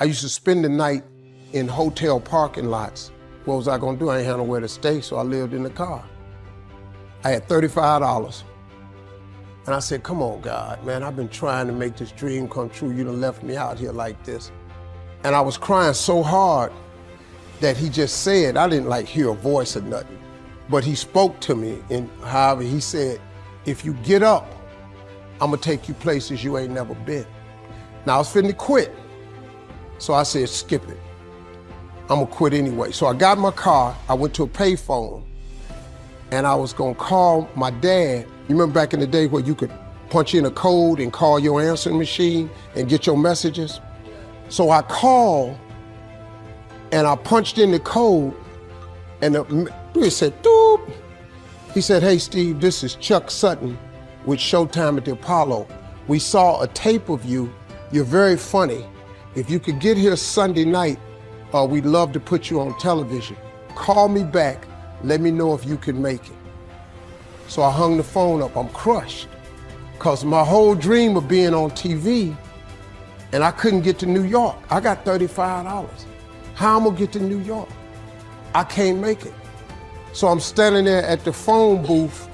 I used to spend the night in hotel parking lots. What was I gonna do? I ain't had nowhere to stay, so I lived in the car. I had $35. And I said, come on, God, man, I've been trying to make this dream come true. You done left me out here like this. And I was crying so hard that he just said, I didn't like hear a voice or nothing, but he spoke to me, and however he said, if you get up, I'm gonna take you places you ain't never been. Now I was finna quit. So I said, skip it. I'm gonna quit anyway. So I got in my car, I went to a payphone, and I was gonna call my dad. You remember back in the day where you could punch in a code and call your answering machine and get your messages? So I called and I punched in the code, and it said, doop. He said, hey Steve, this is Chuck Sutton with Showtime at the Apollo. We saw a tape of you. You're very funny. If you could get here Sunday night, we'd love to put you on television. Call me back, let me know if you can make it. So I hung the phone up, I'm crushed. Cause my whole dream of being on TV, and I couldn't get to New York. I got $35. How I'm gonna get to New York? I can't make it. So I'm standing there at the phone booth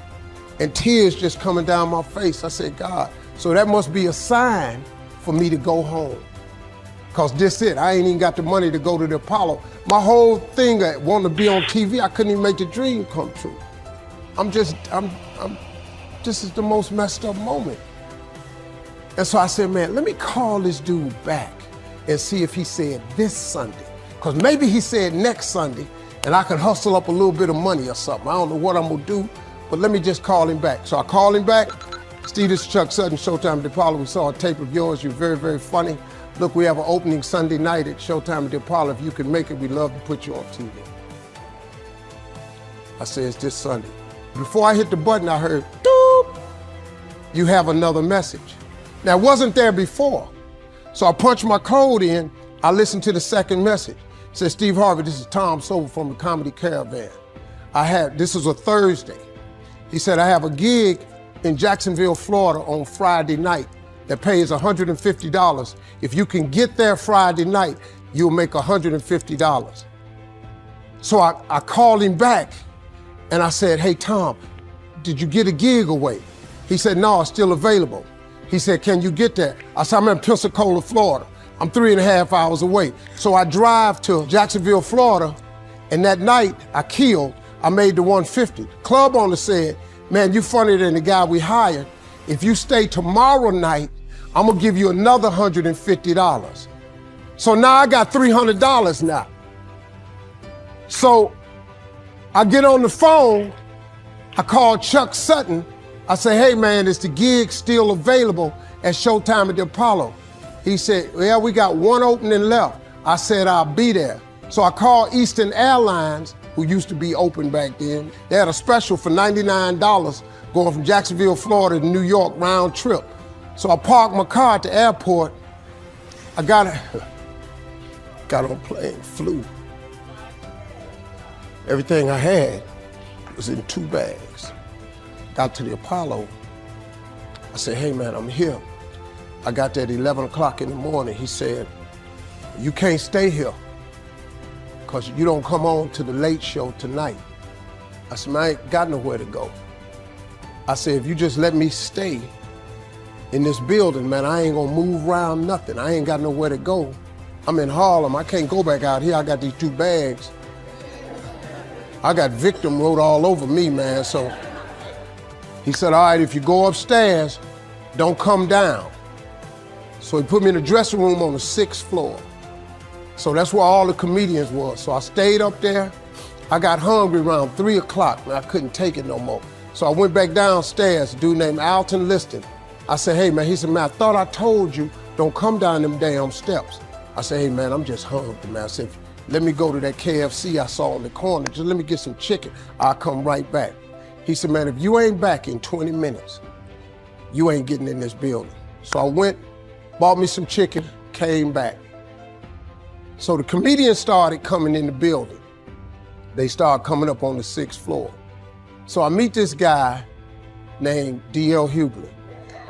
and tears just coming down my face. I said, God, so that must be a sign for me to go home. Cause this it, I ain't even got the money to go to the Apollo. My whole thing at wanting to be on TV, I couldn't even make the dream come true. This is the most messed up moment. And so I said, man, let me call this dude back and see if he said this Sunday. Cause maybe he said next Sunday and I could hustle up a little bit of money or something. I don't know what I'm gonna do, but let me just call him back. So I called him back. Steve, this is Chuck Sutton, Showtime at the Apollo. We saw a tape of yours. You're very, very funny. Look, we have an opening Sunday night at Showtime at the Apollo. If you can make it, we'd love to put you on TV. I said, it's this Sunday. Before I hit the button, I heard, doop, you have another message. Now, it wasn't there before. So I punched my code in, I listened to the second message. It said, Steve Harvey, this is Tom Sobel from the Comedy Caravan. This was a Thursday. He said, I have a gig in Jacksonville, Florida on Friday night that pays $150. If you can get there Friday night, you'll make $150. So I called him back and I said, hey Tom, did you get a gig away? He said, no, it's still available. He said, can you get there? I said, I'm in Pensacola, Florida. I'm 3.5 hours away. So I drive to Jacksonville, Florida, and that night I made the 150. Club owner said, man, you funnier than the guy we hired. If you stay tomorrow night, I'm gonna give you another $150. So now I got $300 now. So I get on the phone, I call Chuck Sutton. I say, hey man, is the gig still available at Showtime at the Apollo? He said, yeah, we got one opening left. I said, I'll be there. So I called Eastern Airlines, who used to be open back then. They had a special for $99 going from Jacksonville, Florida to New York round trip. So I parked my car at the airport. I got on a plane, flew. Everything I had was in 2 bags. Got to the Apollo. I said, hey man, I'm here. I got there at 11 o'clock in the morning. He said, you can't stay here because you don't come on to the late show tonight. I said, man, I ain't got nowhere to go. I said, if you just let me stay in this building, man, I ain't gonna move around nothing. I ain't got nowhere to go. I'm in Harlem, I can't go back out here. I got these 2 bags. I got victim wrote all over me, man. So he said, all right, if you go upstairs, don't come down. So he put me in the dressing room on the 6th floor. So that's where all the comedians was. So I stayed up there. I got hungry around 3 o'clock, and I couldn't take it no more. So I went back downstairs, a dude named Alton Liston. I said, hey man, he said, man, I thought I told you, don't come down them damn steps. I said, hey man, I'm just hungry, man. I said, let me go to that KFC I saw in the corner. Just let me get some chicken. I'll come right back. He said, man, if you ain't back in 20 minutes, you ain't getting in this building. So I went, bought me some chicken, came back. So the comedians started coming in the building. They started coming up on the 6th floor. So I meet this guy named D.L. Hughley.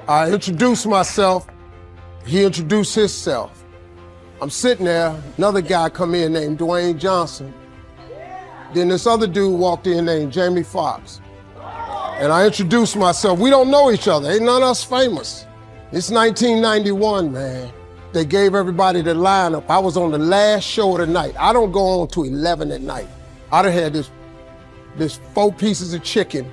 I introduced myself, he introduced himself. I'm sitting there, another guy come in named Dwayne Johnson. Then this other dude walked in named Jamie Foxx. And I introduced myself. We don't know each other, ain't none of us famous. It's 1991, man. They gave everybody the lineup. I was on the last show of the night. I don't go on to 11 at night. I done had this 4 pieces of chicken.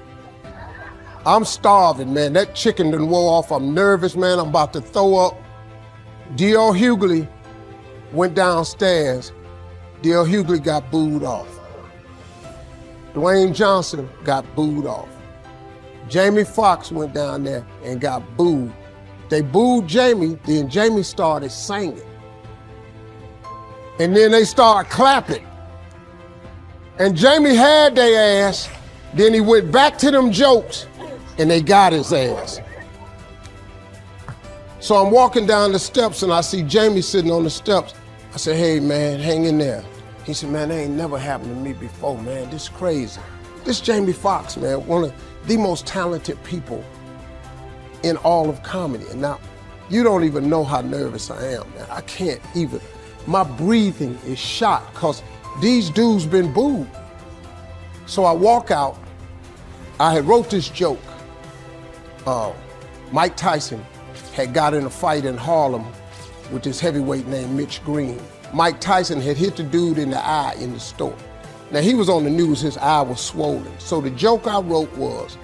I'm starving, man. That chicken done wore off. I'm nervous, man. I'm about to throw up. D.L. Hughley went downstairs. D.L. Hughley got booed off. Dwayne Johnson got booed off. Jamie Foxx went down there and got booed. They booed Jamie, then Jamie started singing. And then they started clapping. And Jamie had their ass, then he went back to them jokes, and they got his ass. So I'm walking down the steps and I see Jamie sitting on the steps. I said, hey man, hang in there. He said, man, that ain't never happened to me before, man. This is crazy. This Jamie Foxx, man, one of the most talented people in all of comedy. And now, you don't even know how nervous I am, man. I can't even, my breathing is shot because these dudes been booed. So I walk out, I had wrote this joke. Mike Tyson had got in a fight in Harlem with this heavyweight named Mitch Green. Mike Tyson had hit the dude in the eye in the store. Now he was on the news, his eye was swollen. So the joke I wrote was,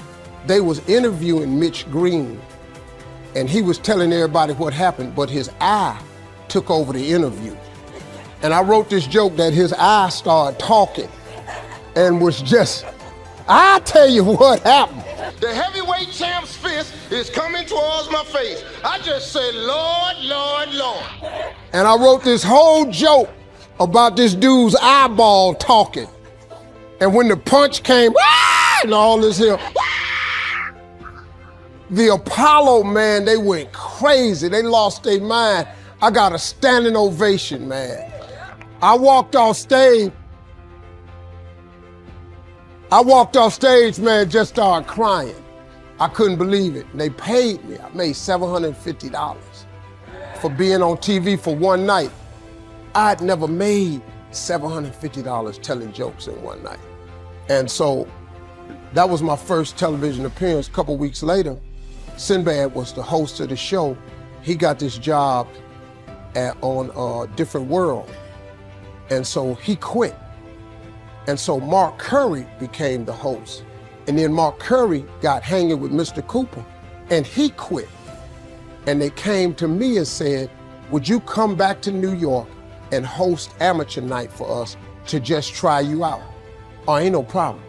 they was interviewing Mitch Green and he was telling everybody what happened, but his eye took over the interview. And I wrote this joke that his eye started talking and was just, I tell you what happened. The heavyweight champ's fist is coming towards my face. I just said, Lord, Lord, Lord. And I wrote this whole joke about this dude's eyeball talking. And when the punch came, and all this here, the Apollo, man, they went crazy. They lost their mind. I got a standing ovation, man. I walked off stage, man, just started crying. I couldn't believe it. They paid me. I made $750 for being on TV for one night. I'd never made $750 telling jokes in one night. And so that was my first television appearance. A couple weeks later, Sinbad was the host of the show. He got this job on a different world. And so he quit. And so Mark Curry became the host. And then Mark Curry got hanging with Mr. Cooper and he quit. And they came to me and said, would you come back to New York and host amateur night for us to just try you out? Oh, ain't no problem.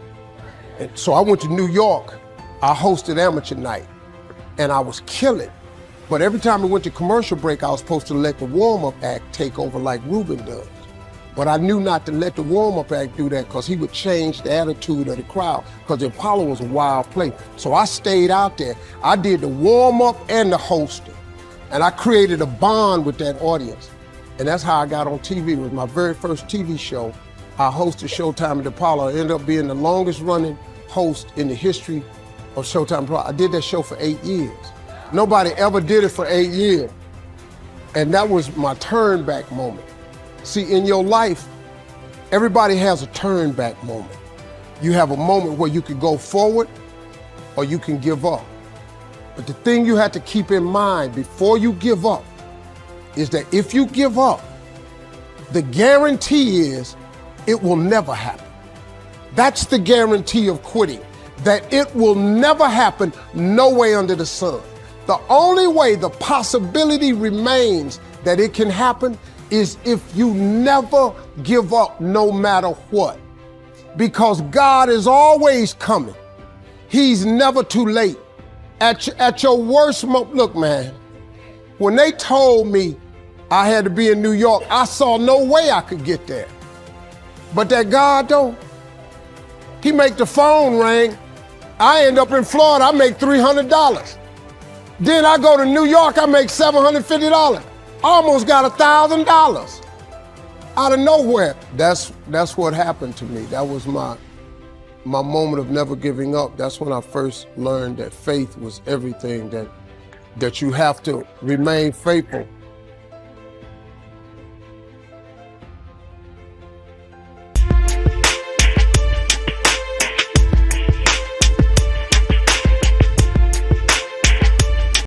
And so I went to New York, I hosted amateur night and I was killing. But every time we went to commercial break, I was supposed to let the warm-up act take over like Ruben does. But I knew not to let the warm-up act do that because he would change the attitude of the crowd because the Apollo was a wild place. So I stayed out there. I did the warm-up and the hosting. And I created a bond with that audience. And that's how I got on TV. It was my very first TV show. I hosted Showtime at the Apollo. I ended up being the longest running host in the history of Showtime Apollo. I did that show for 8 years. Nobody ever did it for 8 years. And that was my turn back moment. See, in your life, everybody has a turn back moment. You have a moment where you can go forward or you can give up. But the thing you have to keep in mind before you give up is that if you give up, the guarantee is it will never happen. That's the guarantee of quitting, that it will never happen, no way under the sun. The only way the possibility remains that it can happen is if you never give up no matter what. Because God is always coming. He's never too late. At your worst moment, look man, when they told me I had to be in New York, I saw no way I could get there. But that God though, he make the phone ring. I end up in Florida, I make $300. Then I go to New York, I make $750. Almost got $1,000 out of nowhere. That's what happened to me. That was my moment of never giving up. That's when I first learned that faith was everything, that you have to remain faithful